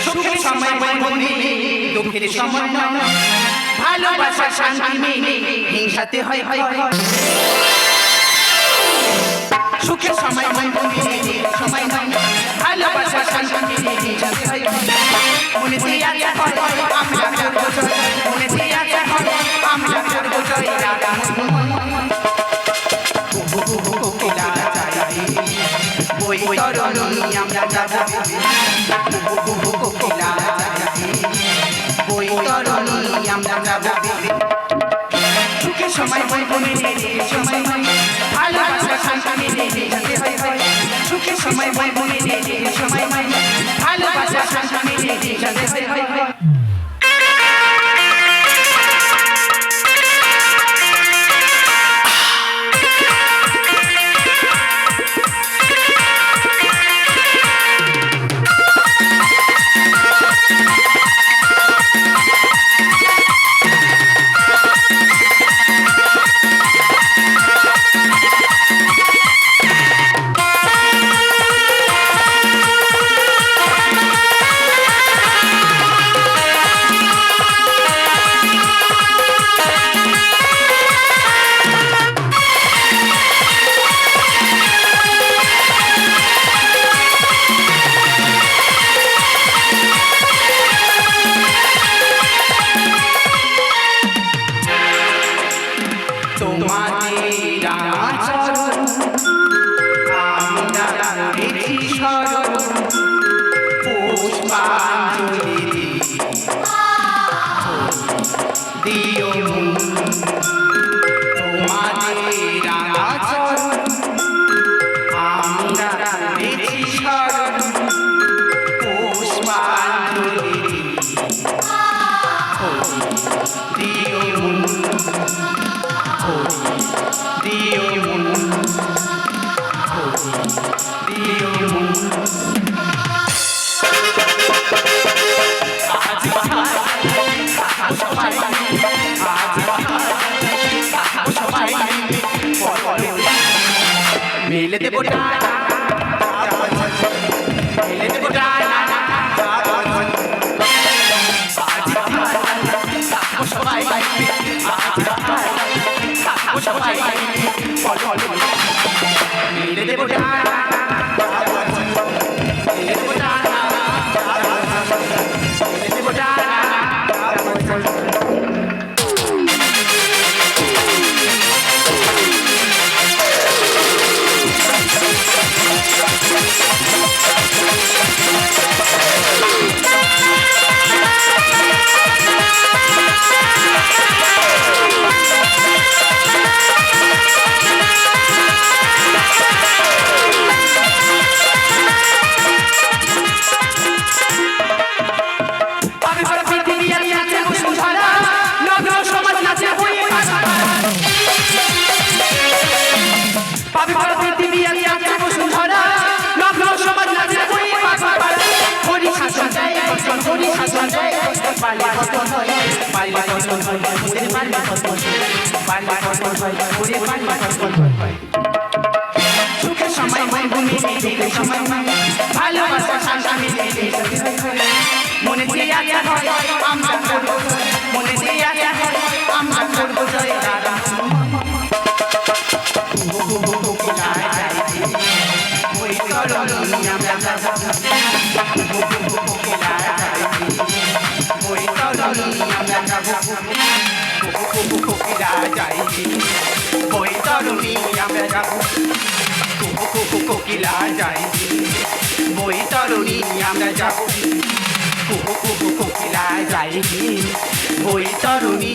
সুখের সময় বন্ধু দুঃখের সময় ভালোবাসা শান্তি হিংসাতে হয় সুখের সময় বন্ধু সময় ভালোবাসা শান্তি হিংসাতে হয় মনে দিয়া আমরা করব জয় মনে দিয়া আমরা করব জয় রাধা কোকিলা চাই বই তরুণী আমরা যাবো কোকিলা চাই বই তরুণী আমরা যাবো সুখের সময় সময় ভালোবাসা শান্তি হিংসাতে হয় সুখের সময় সময় ভালোবাসা শান্তি হিংসাতে হয় মেলে দেবো মেলে দেবো সবাই মেলে দেবো সুখের সময় ভালোবাসা শান্তি মনে দিয়া আমরা করব মনে দিয়া আমরা করব জয় রাধা ওই তরুণী আমরা যাবো ওই তরুণী আমরা যাবো কোকিলা যাই ওই তরুণী আমরা যাবো কোকিলা যাই ওই তরুণী আমরা যাবো কোকিলা যাই ওই তরুণী